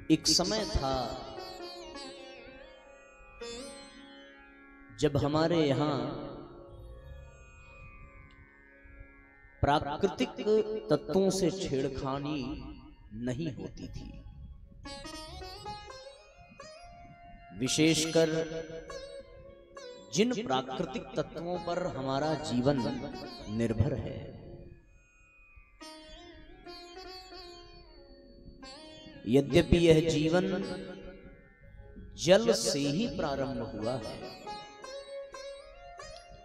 एक समय था जब हमारे यहाँ प्राकृतिक तत्वों से छेड़खानी नहीं होती थी। विशेषकर जिन प्राकृतिक तत्वों पर हमारा जीवन निर्भर है, यद्यपि यह जीवन जल से ही प्रारंभ हुआ है।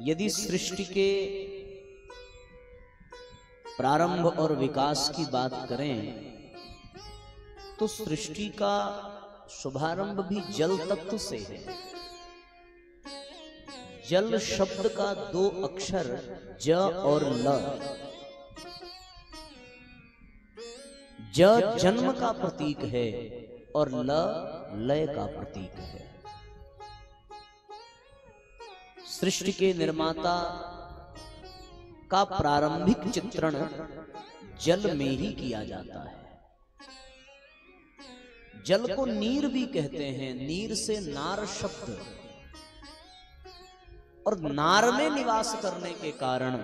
यदि सृष्टि के प्रारंभ और विकास की बात करें तो सृष्टि का शुभारंभ भी जल तत्व से है। जल शब्द का दो अक्षर ज और ल। ज जन्म का प्रतीक है और ल लय का प्रतीक है। सृष्टि के निर्माता का प्रारंभिक चित्रण जल में ही किया जाता है। जल को नीर भी कहते हैं। नीर से नार शब्द और नार में निवास करने के कारण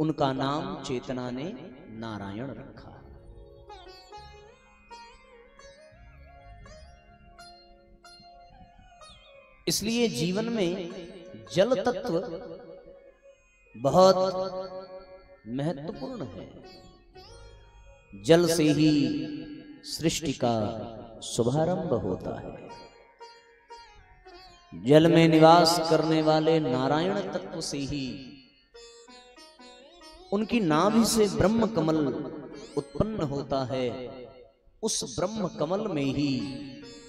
उनका नाम चेतना ने नारायण रखा। इसलिए जीवन में जल तत्व बहुत महत्वपूर्ण है। जल से ही सृष्टि का शुभारंभ होता है। जल में निवास करने वाले नारायण तत्व से ही उनकी नाभि से ब्रह्म कमल उत्पन्न होता है। उस ब्रह्म कमल में ही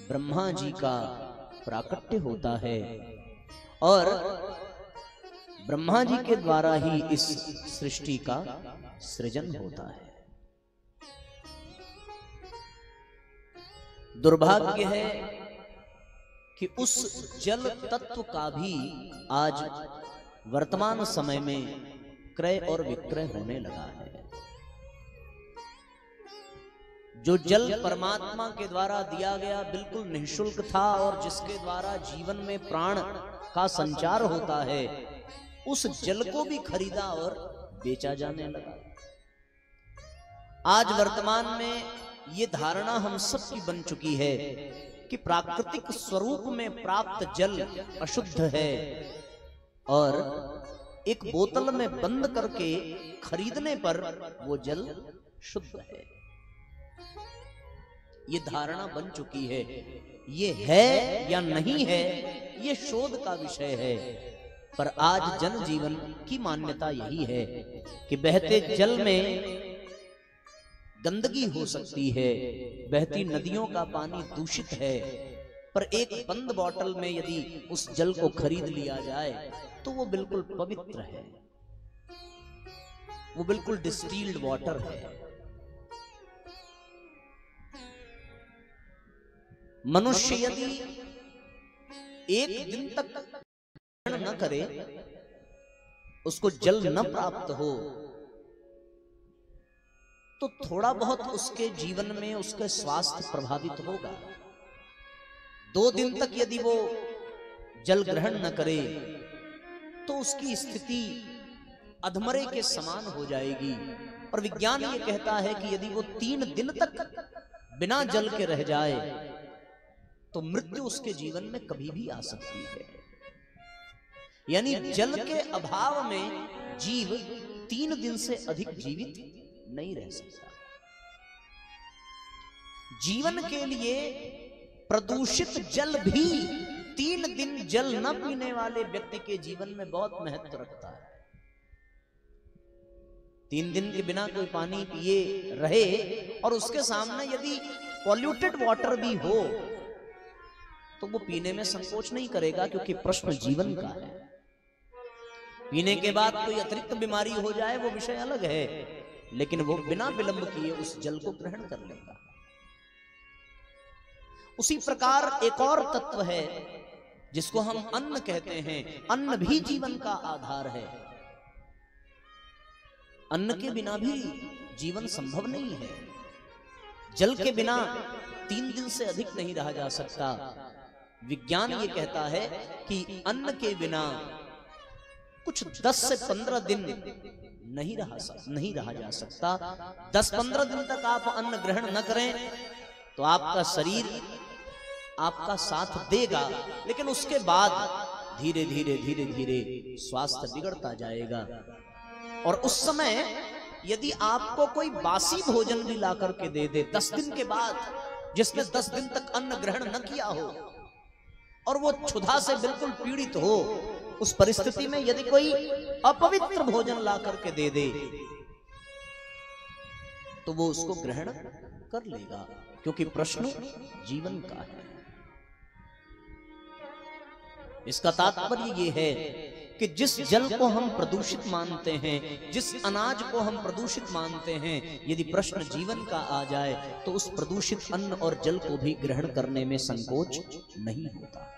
ब्रह्मा जी का प्राकट्य होता है और ब्रह्मा जी के द्वारा ही इस सृष्टि का सृजन होता है। दुर्भाग्य है कि उस जल तत्व का भी आज वर्तमान समय में क्रय और विक्रय होने लगा है। जो जल परमात्मा के द्वारा दिया गया बिल्कुल निःशुल्क था और जिसके द्वारा जीवन में प्राण का संचार होता है, उस जल को भी खरीदा और बेचा जाने लगा। आज वर्तमान में ये धारणा हम सब की बन चुकी है कि प्राकृतिक स्वरूप में प्राप्त जल अशुद्ध है और एक बोतल में बंद करके खरीदने पर वो जल शुद्ध है। ये धारणा बन चुकी है। ये है या नहीं है, ये शोध का विषय है। पर आज जन जीवन की मान्यता यही है कि बहते जल में गंदगी हो सकती है, बहती नदियों का पानी दूषित है, पर एक बंद बोतल में यदि उस जल को खरीद लिया जाए तो वो बिल्कुल पवित्र है, वो बिल्कुल डिस्टिल्ड वाटर है। मनुष्य यदि एक दिन तक न करे, उसको जल न प्राप्त हो, तो थोड़ा बहुत उसके जीवन में उसके स्वास्थ्य प्रभावित होगा। 2 दिन तक यदि वो जल ग्रहण न करे तो उसकी स्थिति अधमरे के समान हो जाएगी। और विज्ञान ये कहता है कि यदि वो 3 दिन तक बिना जल के रह जाए तो मृत्यु उसके जीवन में कभी भी आ सकती है। यानी जल के अभाव में जीव 3 दिन से अधिक जीवित नहीं रह सकता। जीवन के लिए प्रदूषित जल भी 3 दिन जल न पीने वाले व्यक्ति के जीवन में बहुत महत्व रखता है। 3 दिन के बिना कोई पानी पिए रहे और उसके सामने यदि पॉल्यूटेड वाटर भी हो तो वो पीने में संकोच नहीं करेगा, क्योंकि प्रश्न जीवन का है। पीने के बाद कोई अतिरिक्त बीमारी हो जाए वो विषय अलग है, लेकिन वो बिना विलंब किए उस जल को ग्रहण कर लेगा। उसी प्रकार एक और तत्व है जिसको हम अन्न कहते हैं। अन्न भी जीवन का आधार है। अन्न के बिना भी जीवन संभव नहीं है। जल के बिना 3 दिन से अधिक नहीं रहा जा सकता। विज्ञान ये कहता है कि अन्न के बिना कुछ 10 से 15 दिन नहीं रहा जा सकता। 10-15 दिन तक आप अन्न ग्रहण न करें तो आपका शरीर आपका साथ देगा, लेकिन उसके बाद धीरे धीरे स्वास्थ्य बिगड़ता जाएगा। और उस समय यदि आपको कोई बासी भोजन भी ला करके दे दे 10 दिन के बाद, जिसने 10 दिन तक अन्न ग्रहण न किया हो और वो क्षुधा से बिल्कुल पीड़ित हो, उस परिस्थिति में यदि कोई अपवित्र भोजन ला करके दे दे तो वो उसको ग्रहण कर लेगा, क्योंकि प्रश्न जीवन का है। इसका तात्पर्य ये है कि जिस जल को हम प्रदूषित मानते हैं, जिस अनाज को हम प्रदूषित मानते हैं, यदि प्रश्न जीवन का आ जाए तो उस प्रदूषित अन्न और जल को भी ग्रहण करने में संकोच नहीं होता।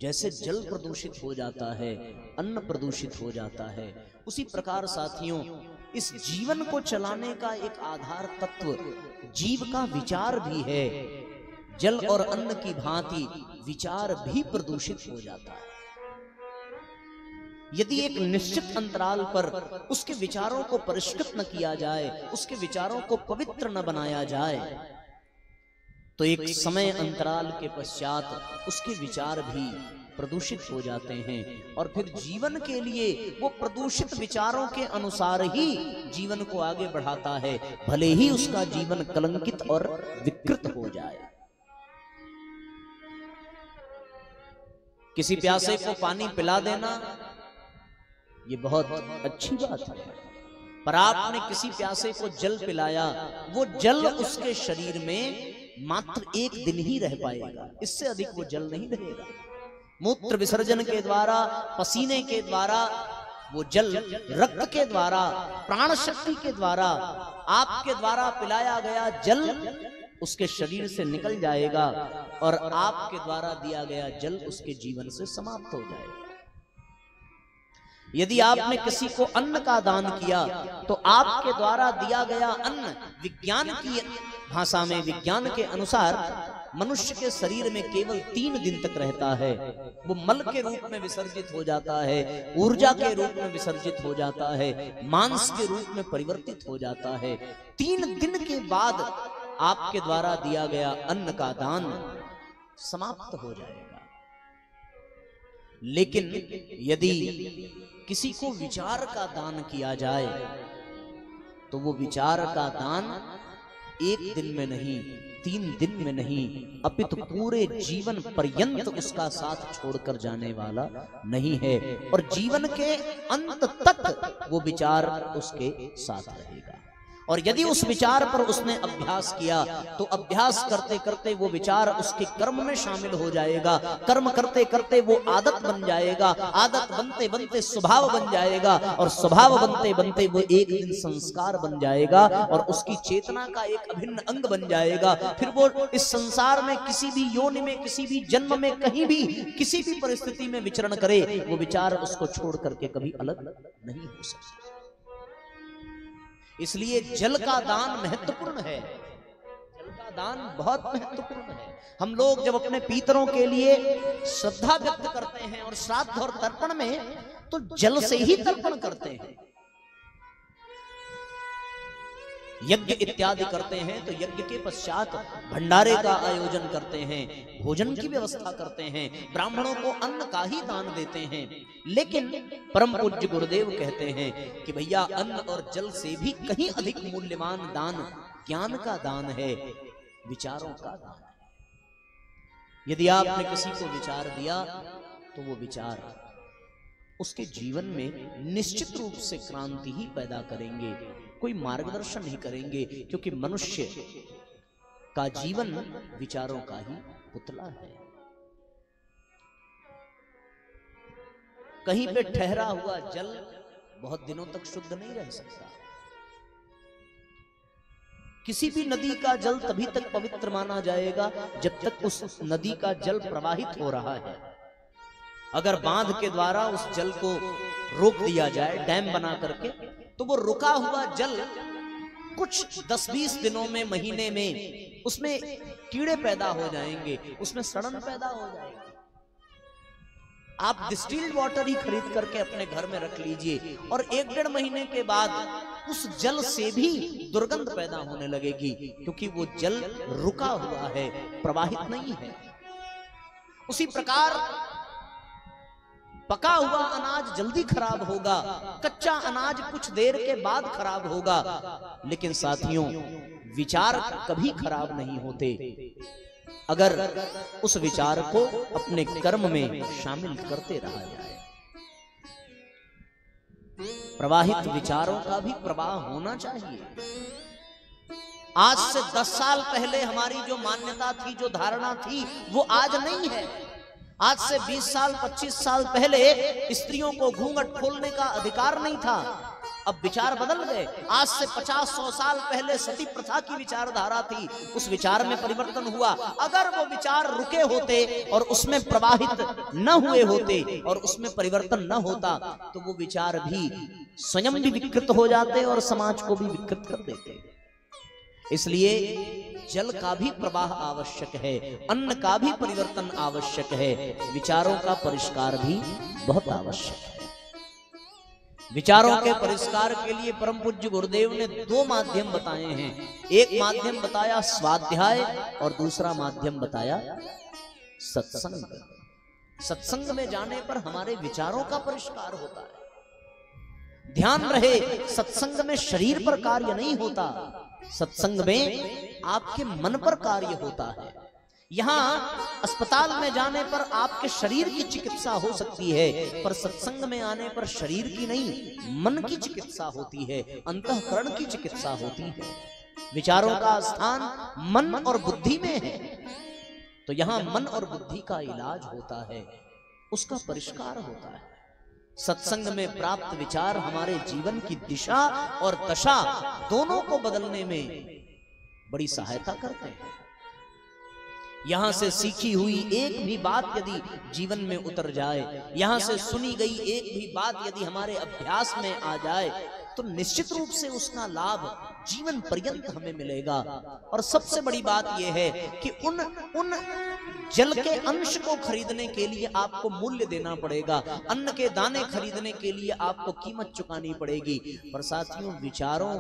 जैसे जल प्रदूषित हो जाता है, अन्न प्रदूषित हो जाता है, उसी प्रकार साथियों इस जीवन को चलाने का एक आधार तत्व जीव का विचार भी है। जल और अन्न की भांति विचार भी प्रदूषित हो जाता है। यदि एक निश्चित अंतराल पर उसके विचारों को परिष्कृत न किया जाए, उसके विचारों को पवित्र न बनाया जाए, तो एक समय अंतराल के पश्चात उसके विचार भी प्रदूषित हो जाते हैं और फिर जीवन के लिए वो प्रदूषित विचारों के अनुसार ही जीवन को आगे बढ़ाता है, भले ही उसका जीवन कलंकित और विकृत हो जाए। किसी प्यासे को पानी पिला देना ये बहुत अच्छी बात है, पर आपने किसी प्यासे को जल पिलाया, वो जल उसके शरीर में मात्र 1 दिन ही रह पाएगा, इससे अधिक वो जल नहीं रहेगा। मूत्र विसर्जन के द्वारा, पसीने के द्वारा, वो जल रक्त के द्वारा, प्राण शक्ति के द्वारा, आपके द्वारा पिलाया गया जल उसके शरीर से निकल जाएगा और आपके द्वारा दिया गया जल उसके जीवन से समाप्त हो जाएगा। यदि आपने किसी को अन्न का दान किया तो आपके द्वारा दिया गया अन्न विज्ञान की भाषा में, विज्ञान के अनुसार मनुष्य के शरीर में केवल 3 दिन तक रहता है। वो मल के रूप में विसर्जित हो जाता है, ऊर्जा के रूप में विसर्जित हो जाता है, मांस के रूप में परिवर्तित हो जाता है। 3 दिन के बाद आपके द्वारा दिया गया अन्न का दान समाप्त हो जाएगा। लेकिन यदि किसी को विचार का दान किया जाए तो वो विचार का दान 1 दिन में नहीं, 3 दिन में नहीं, अपितु पूरे जीवन पर्यंत उसका साथ छोड़कर जाने वाला नहीं है और जीवन के अंत तक वो विचार उसके साथ रहेगा। और यदि उस विचार पर उसने अभ्यास किया तो अभ्यास करते करते वो विचार उसके कर्म में शामिल हो जाएगा, कर्म करते करते वो आदत बन जाएगा, आदत बनते बनते स्वभाव बन जाएगा और स्वभाव बनते बनते वो एक दिन संस्कार बन जाएगा और उसकी चेतना का एक अभिन्न अंग बन जाएगा। फिर वो इस संसार में किसी भी योनि में, किसी भी जन्म में, कहीं भी, किसी भी परिस्थिति में विचरण करे, वो विचार उसको छोड़ करके कभी अलग नहीं हो सकता। इसलिए जल का दान महत्वपूर्ण है, जल का दान बहुत महत्वपूर्ण है। हम लोग जब अपने पितरों के लिए श्रद्धा व्यक्त करते हैं और श्राद्ध और तर्पण में तो जल से ही तर्पण करते हैं। यज्ञ इत्यादि करते हैं तो यज्ञ के पश्चात भंडारे का आयोजन करते हैं, भोजन की व्यवस्था करते हैं, ब्राह्मणों को अन्न का ही दान देते हैं। लेकिन परम पूज्य गुरुदेव कहते हैं कि भैया अन्न और जल से भी कहीं अधिक मूल्यवान दान ज्ञान का दान है, विचारों का दान है। यदि आपने किसी को विचार दिया तो वो विचार उसके जीवन में निश्चित रूप से क्रांति ही पैदा करेंगे, कोई मार्गदर्शन नहीं करेंगे, क्योंकि मनुष्य का जीवन विचारों का ही पुतला है। कहीं पे ठहरा हुआ जल बहुत दिनों तक शुद्ध नहीं रह सकता। किसी भी नदी का जल तभी तक पवित्र माना जाएगा जब तक उस नदी का जल प्रवाहित हो रहा है। अगर बांध के द्वारा उस जल को रोक दिया जाए, डैम बना करके, तो वो रुका हुआ जल कुछ 10-20 दिनों में, महीने में उसमें कीड़े पैदा हो जाएंगे, उसमें सड़न पैदा हो जाएगी। आप डिस्टिल्ड वाटर ही खरीद करके अपने घर में रख लीजिए और 1-1.5 महीने के बाद उस जल से भी दुर्गंध पैदा होने लगेगी, क्योंकि वो जल रुका हुआ है, प्रवाहित नहीं है। उसी प्रकार पका हुआ अनाज जल्दी खराब होगा, कच्चा अनाज कुछ देर के बाद खराब होगा, लेकिन साथियों विचार कभी खराब नहीं होते अगर उस विचार को अपने कर्म में शामिल करते रहा जाए। प्रवाहित विचारों का भी प्रवाह होना चाहिए। आज से 10 साल पहले हमारी जो मान्यता थी, जो धारणा थी, वो आज नहीं है। आज से 20 साल 25 साल पहले स्त्रियों को घूंघट खोलने का अधिकार नहीं था, अब विचार बदल गए। आज से 50-100 साल पहले सती प्रथा की विचारधारा थी, उस विचार में परिवर्तन हुआ। अगर वो विचार रुके होते और उसमें प्रवाहित न हुए होते और उसमें परिवर्तन न होता, तो वो विचार भी स्वयं भी विकृत हो जाते और समाज को भी विकृत कर देते। इसलिए जल का भी प्रवाह आवश्यक है, अन्न का भी परिवर्तन आवश्यक है, विचारों का परिष्कार भी बहुत आवश्यक है। विचारों के परिष्कार के लिए परम पूज्य गुरुदेव ने 2 माध्यम बताए हैं। एक माध्यम बताया स्वाध्याय और दूसरा माध्यम बताया सत्संग। सत्संग में जाने पर हमारे विचारों का परिष्कार होता है। ध्यान रहे, सत्संग में शरीर पर कार्य नहीं होता, सत्संग में आपके मन पर कार्य होता है। यहाँ अस्पताल में जाने पर आपके शरीर की चिकित्सा हो सकती है, पर सत्संग में आने पर शरीर की नहीं, मन की चिकित्सा होती है, अंतःकरण की चिकित्सा होती है। विचारों का स्थान मन और बुद्धि में है, तो यहाँ मन और बुद्धि का इलाज होता है, उसका परिष्कार होता है। सत्संग में प्राप्त विचार हमारे जीवन की दिशा और दशा दोनों को बदलने में बड़ी सहायता करते हैं। यहां से सीखी हुई एक भी बात यदि जीवन में उतर जाए, यहां से सुनी गई एक भी बात यदि हमारे अभ्यास में आ जाए, तो निश्चित रूप से उसका लाभ जीवन पर्यंत हमें मिलेगा। और सबसे बड़ी बात यह है कि उन जल के अंश को खरीदने के लिए आपको मूल्य देना पड़ेगा, अन्न के दाने खरीदने के लिए आपको कीमत चुकानी पड़ेगी। पर साथियों, विचारों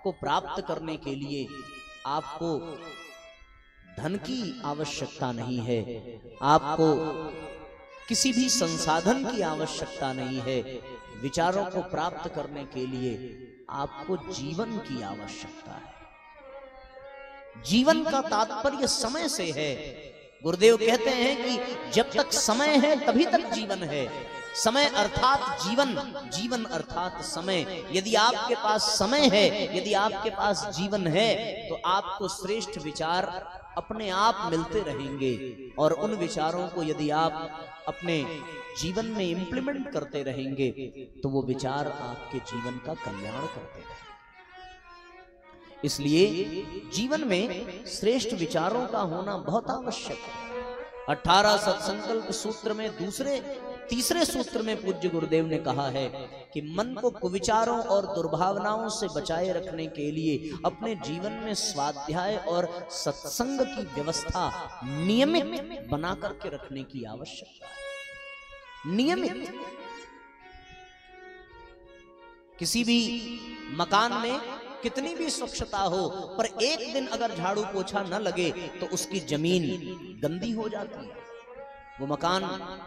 को प्राप्त करने के लिए आपको धन की आवश्यकता नहीं है, आपको किसी भी संसाधन की आवश्यकता नहीं है। विचारों को प्राप्त करने के लिए आपको जीवन की आवश्यकता है। जीवन का तात्पर्य समय से है। गुरुदेव कहते हैं कि जब तक समय है तभी तक जीवन है। समय अर्थात जीवन, जीवन अर्थात समय। यदि आपके पास समय है, यदि आपके पास जीवन है, तो आपको श्रेष्ठ विचार अपने आप मिलते रहेंगे। और उन विचारों को यदि आप अपने जीवन में इंप्लीमेंट करते रहेंगे, तो वो विचार आपके जीवन का कल्याण करते रहेंगे। इसलिए जीवन में श्रेष्ठ विचारों का होना बहुत आवश्यक है। 18 सत्संकल्प सूत्र में तीसरे सूत्र में पूज्य गुरुदेव ने कहा है कि मन को कुविचारों और दुर्भावनाओं से बचाए रखने के लिए अपने जीवन में स्वाध्याय और सत्संग की व्यवस्था नियमित बना करके रखने की आवश्यकता है। नियमित। किसी भी मकान में कितनी भी स्वच्छता हो, पर एक दिन अगर झाड़ू पोछा न लगे तो उसकी जमीन गंदी हो जाती है, वो मकान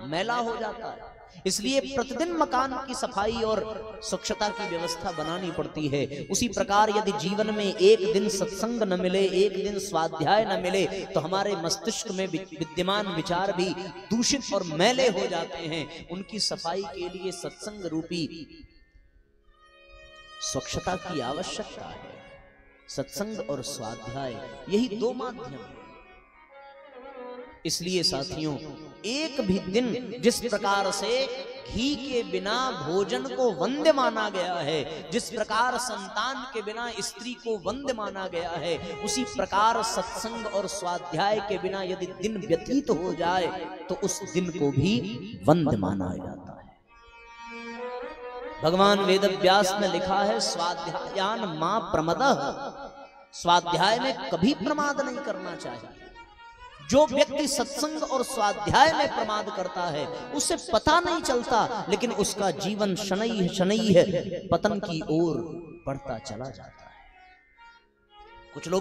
मैला हो जाता है। इसलिए प्रतिदिन मकान की सफाई और स्वच्छता की व्यवस्था बनानी पड़ती है। उसी प्रकार यदि जीवन में एक दिन सत्संग न मिले, एक दिन स्वाध्याय न मिले, तो हमारे मस्तिष्क में विद्यमान विचार भी दूषित और मैले हो जाते हैं। उनकी सफाई के लिए सत्संग रूपी स्वच्छता की आवश्यकता है। सत्संग और स्वाध्याय, यही 2 माध्यम है। इसलिए साथियों, एक भी दिन जिस प्रकार से घी के बिना भोजन को वंद्य माना गया है, जिस प्रकार संतान के बिना स्त्री को वंद्य माना गया है, उसी प्रकार सत्संग और स्वाध्याय के बिना यदि दिन व्यतीत हो जाए तो उस दिन को भी वंद्य माना जाता है। भगवान वेदव्यास ने लिखा है, स्वाध्यायान मां प्रमदः, स्वाध्याय में कभी प्रमाद नहीं करना चाहिए। जो व्यक्ति सत्संग और स्वाध्याय में प्रमाद करता है उसे पता नहीं चलता, लेकिन उसका जीवन शनैः शनैः पतन की ओर बढ़ता चला जाता है। कुछ लोग